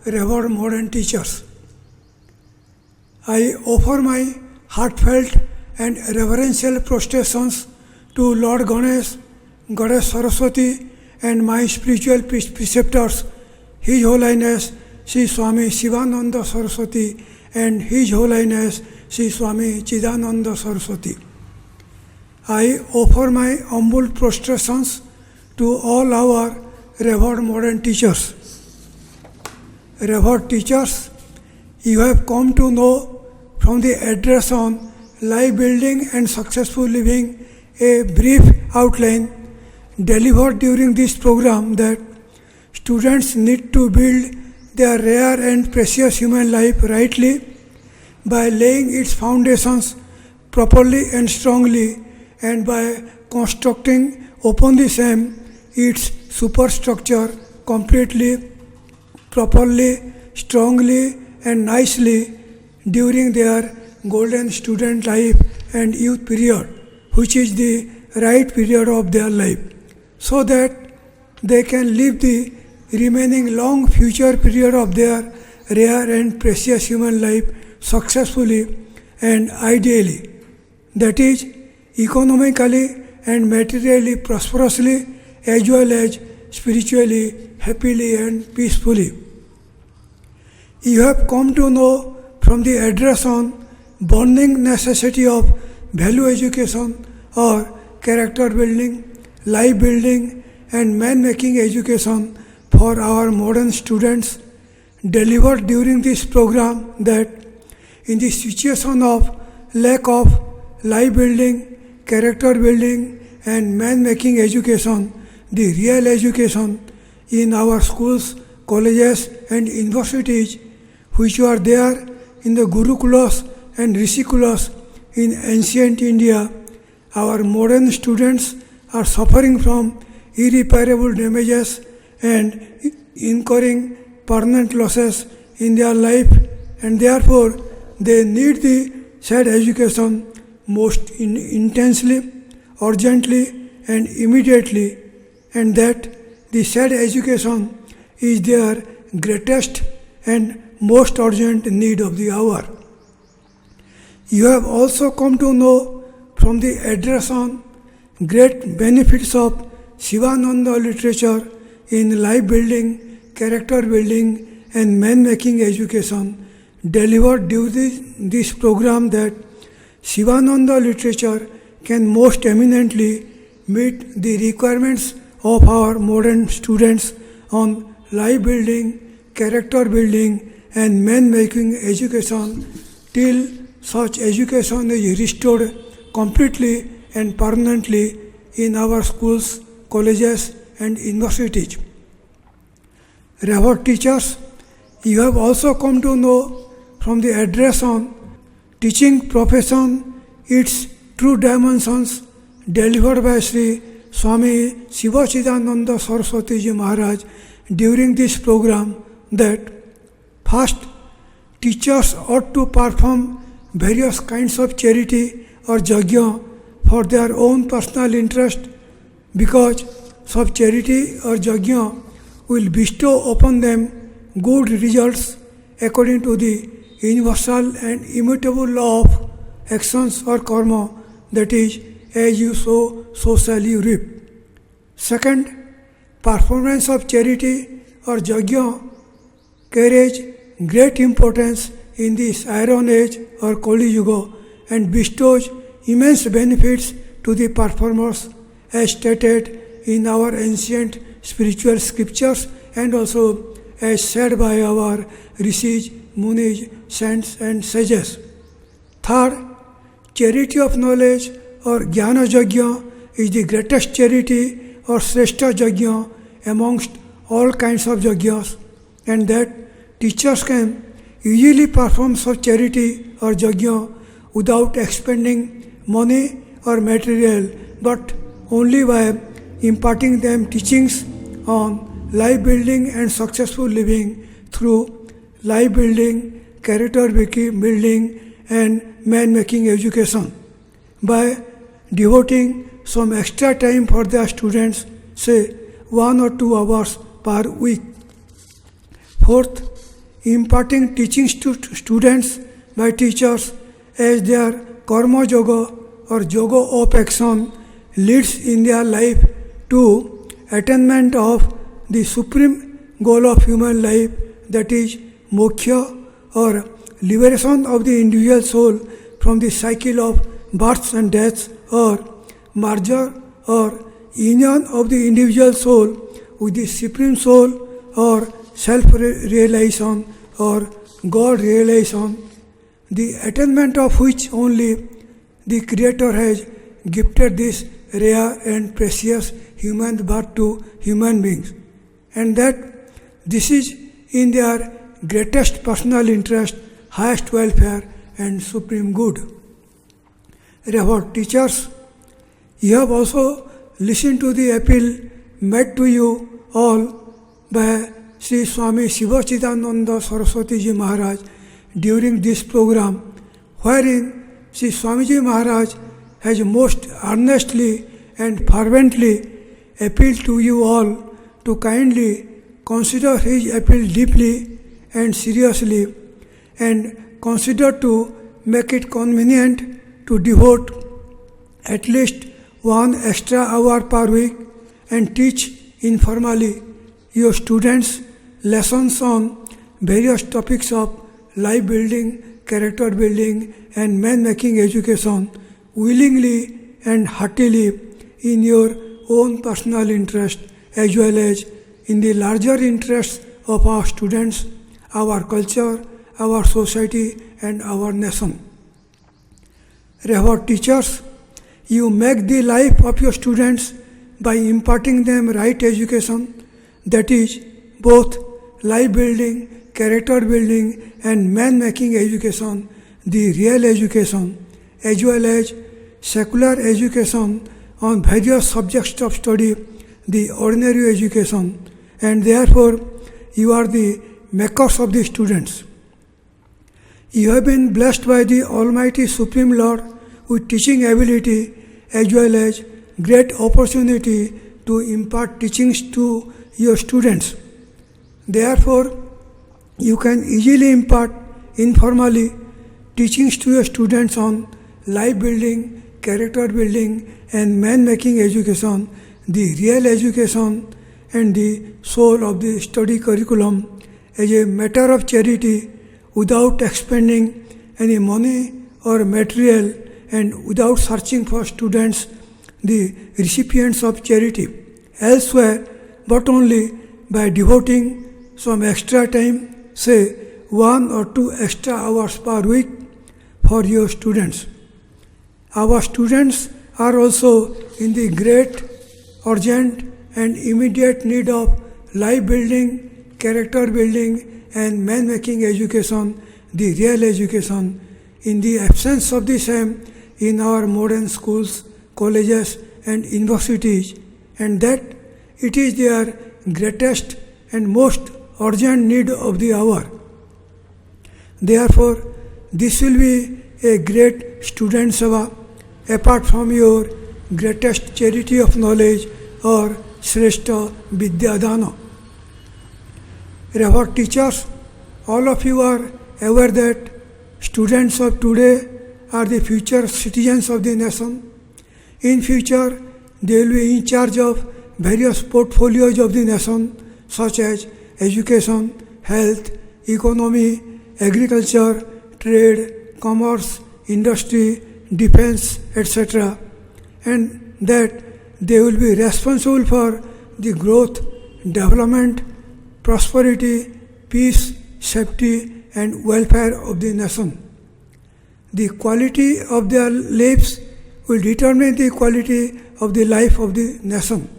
revered modern teachers. I offer my heartfelt and reverential prostrations to Lord Ganesh, Goddess Saraswati, and my spiritual preceptors, His Holiness Sri Swami Shivananda Saraswati and His Holiness Sri Swami Chidananda Saraswati. I offer my humble prostrations to all our revered modern teachers. Revered teachers, you have come to know from the address on life building and successful living a brief outline delivered during this program that students need to build their rare and precious human life rightly by laying its foundations properly and strongly, and by constructing upon the same its superstructure completely, properly, strongly and nicely during their golden student life and youth period, which is the right period of their life, so that they can live the remaining long future period of their rare and precious human life successfully and ideally, that is, economically and materially prosperously, as well as spiritually, happily and peacefully. You have come to know from the address on burning necessity of value education or character building, life building and man-making education for our modern students, delivered during this program, that in the situation of lack of life building, character building and man-making education, the real education in our schools, colleges and universities, which were there in the Gurukulas and Rishikulas in ancient India, our modern students are suffering from irreparable damages and incurring permanent losses in their life, and therefore they need the said education most intensely, urgently and immediately, and that the said education is their greatest and most urgent need of the hour. You have also come to know from the address on great benefits of Shivananda literature in life building, character building and man-making education, delivered during this program, that Shivananda literature can most eminently meet the requirements of our modern students on life building, character building and man-making education till such education is restored completely and permanently in our schools, colleges and universities. Revered teachers, you have also come to know from the address on teaching profession, its true dimensions, delivered by Shri Swami Shivachidananda Saraswati Ji Maharaj during this program, that first, teachers ought to perform various kinds of charity or yajna for their own personal interest, because such charity or yajna will bestow upon them good results according to the universal and immutable law of actions or karma, that is, as you sow, so shall you reap. Second, performance of charity or yajna carries great importance in this Iron Age or Kali Yuga and bestows immense benefits to the performers, as stated in our ancient spiritual scriptures and also as said by our rishis, munis, saints and sages. Third, charity of knowledge or jnana yajna is the greatest charity or shrestha yajna amongst all kinds of yajnas, and that teachers can easily perform such charity or yajna without expending money or material, but only by imparting them teachings on life building and successful living through life building, character building and man-making education, by devoting some extra time for their students, say 1 or 2 hours per week. Fourth, imparting teachings to students by teachers as their karma yoga or yoga of action leads in their life to attainment of the supreme goal of human life, that is moksha or liberation of the individual soul from the cycle of births and deaths, or merger or union of the individual soul with the supreme soul, or self-realization or God realization, the attainment of which only the Creator has gifted this rare and precious human birth to human beings, and that this is in their greatest personal interest, highest welfare and supreme good. Revered teachers, you have also listened to the appeal made to you all by Sri Swami Shivachidananda Saraswati Ji Maharaj during this program, wherein Sri Swamiji Maharaj has most earnestly and fervently appealed to you all to kindly consider his appeal deeply and seriously, and consider to make it convenient to devote at least 1 extra hour per week and teach informally your students lessons on various topics of life building, character building and man-making education willingly and heartily in your own personal interest as well as in the larger interests of our students, our culture, our society and our nation. Revered teachers, you make the life of your students by imparting them right education, that is both life building, character building and man-making education, the real education, as well as secular education on various subjects of study, the ordinary education, and therefore you are the makers of the students. You have been blessed by the Almighty Supreme Lord with teaching ability as well as great opportunity to impart teachings to your students. Therefore, you can easily impart informally teachings to your students on life building, character building and man-making education, the real education and the soul of the study curriculum as a matter of charity without expending any money or material and without searching for students, the recipients of charity, elsewhere, but only by devoting some extra time, say 1 or 2 extra hours per week for your students. Our students are also in the great, urgent and immediate need of life building, character building and man-making education, the real education, in the absence of the same in our modern schools, colleges and universities, and that it is their greatest and most urgent need of the hour. Therefore, this will be a great student seva apart from your greatest charity of knowledge or Shrestha Vidyadana. Revered teachers, all of you are aware that students of today are the future citizens of the nation. In future, they will be in charge of various portfolios of the nation such as education, health, economy, agriculture, trade, commerce, industry, defense, etc. And that they will be responsible for the growth, development, prosperity, peace, safety and welfare of the nation. The quality of their lives will determine the quality of the life of the nation.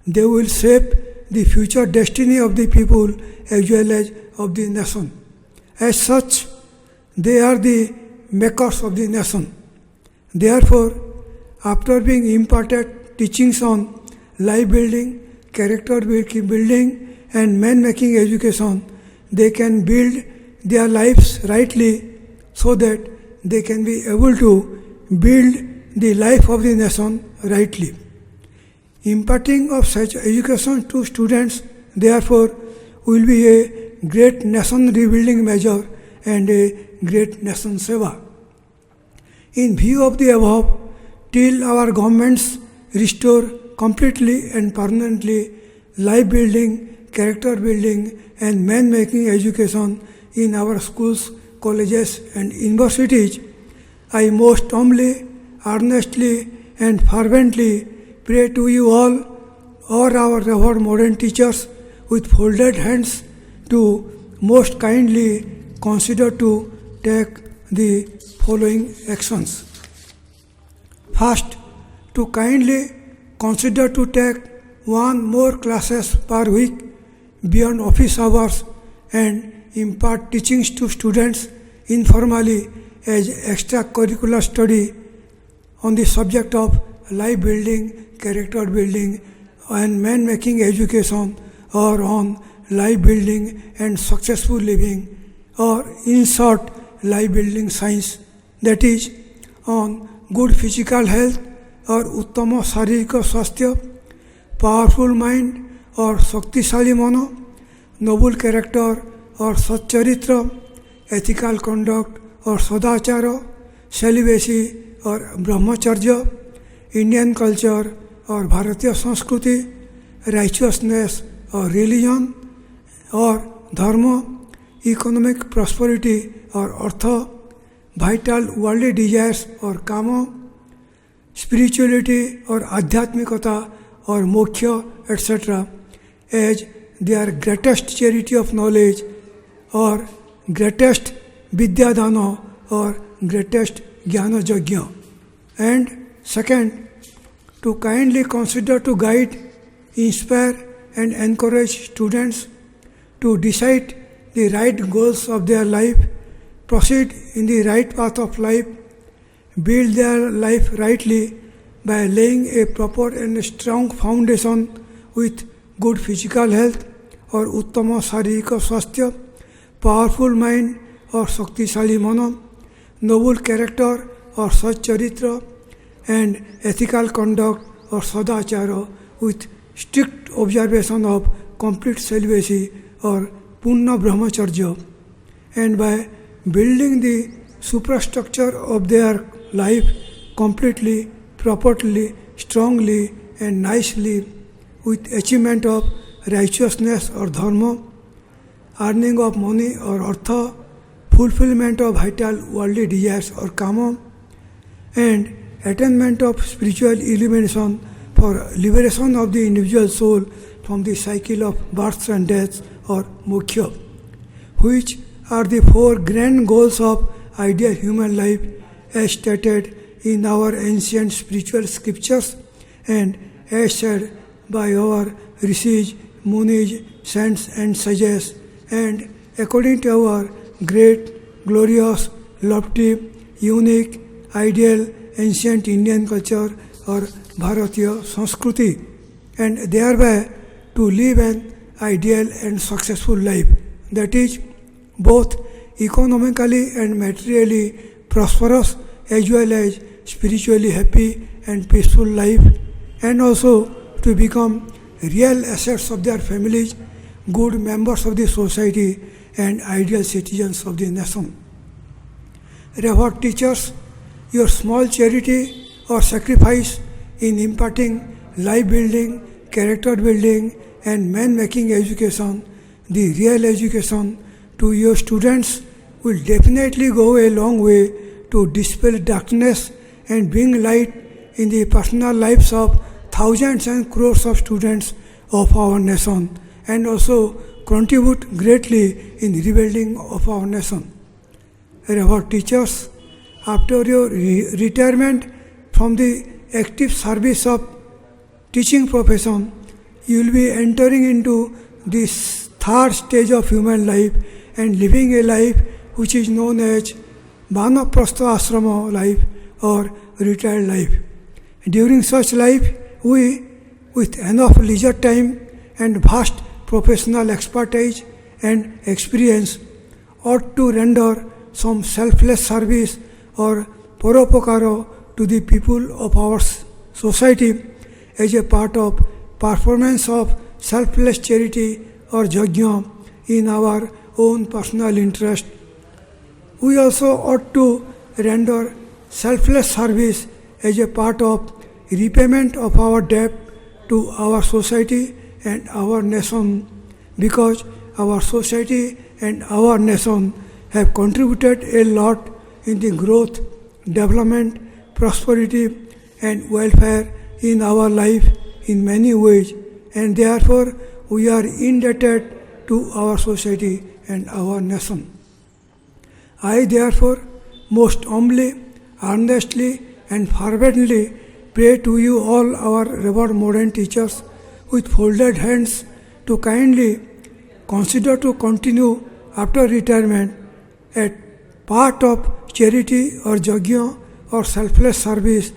They will shape the future destiny of the people as well as of the nation. As such, they are the makers of the nation. Therefore, after being imparted teachings on life building, character building and man-making education, they can build their lives rightly so that they can be able to build the life of the nation rightly. Imparting of such education to students, therefore, will be a great nation rebuilding measure and a great nation seva. In view of the above, till our governments restore completely and permanently life building, character building and man making education in our schools, colleges and universities, I most humbly, earnestly and fervently pray to you all or our revered modern teachers with folded hands to most kindly consider to take the following actions. First, to kindly consider to take one more classes per week beyond office hours and impart teachings to students informally as extracurricular study on the subject of life building, character building and man making education, or on life building and successful living, or in short life building science, that is on good physical health or uttama शारीरिक स्वास्थ्य, powerful mind or शक्तिशाली मनो, noble character or सच्चरित्र, ethical conduct or सदाचार, celibacy or ब्रह्मचर्य, Indian culture or भारतीय संस्कृति, righteousness or religion or dharma, economic prosperity or artha, vital worldly desires or kama, spirituality or adhyatmikata or moksha, etc., as their greatest charity of knowledge or greatest vidyadana or greatest jnana yajna. And second, to kindly consider to guide, inspire and encourage students to decide the right goals of their life, proceed in the right path of life, build their life rightly by laying a proper and strong foundation with good physical health or uttama शारीरिक स्वास्थ्य, powerful mind or शक्तिशाली मन, noble character or सच्चरित्र and ethical conduct or sadachara with strict observation of complete celibacy or punna brahmacharya, and by building the superstructure of their life completely, properly, strongly and nicely with achievement of righteousness or dharma, earning of money or artha, fulfillment of vital worldly desires or kama, and attainment of spiritual illumination for liberation of the individual soul from the cycle of births and deaths or moksha, which are the four grand goals of ideal human life as stated in our ancient spiritual scriptures and as said by our rishis, munis, saints and sages, and according to our great, glorious, lofty, unique, ideal, ancient Indian culture or Bharatiya Sanskriti, and thereby to live an ideal and successful life, that is both economically and materially prosperous as well as spiritually happy and peaceful life, and also to become real assets of their families, good members of the society and ideal citizens of the nation. Revered teachers, your small charity or sacrifice in imparting life building, character building and man making education, the real education, to your students will definitely go a long way to dispel darkness and bring light in the personal lives of thousands and crores of students of our nation, and also contribute greatly in rebuilding of our nation. Revered teachers, after your retirement from the active service of teaching profession, you will be entering into this third stage of human life and living a life which is known as Vanaprastha Ashrama life or retired life. During such life, we, with enough leisure time and vast professional expertise and experience, ought to render some selfless service or paropakara to the people of our society as a part of performance of selfless charity or yajna in our own personal interest. We also ought to render selfless service as a part of repayment of our debt to our society and our nation, because our society and our nation have contributed a lot in the growth, development, prosperity and welfare in our life in many ways, and therefore we are indebted to our society and our nation. I therefore most humbly, earnestly and fervently pray to you all, our revered modern teachers, with folded hands, to kindly consider to continue after retirement a part of charity or yajna or selfless service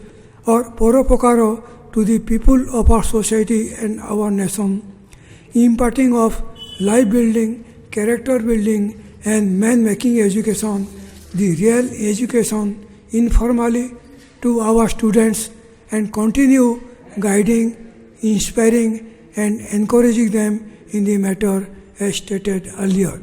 or paropakaro to the people of our society and our nation, imparting of life building, character building and man-making education, the real education, informally to our students, and continue guiding, inspiring and encouraging them in the matter as stated earlier.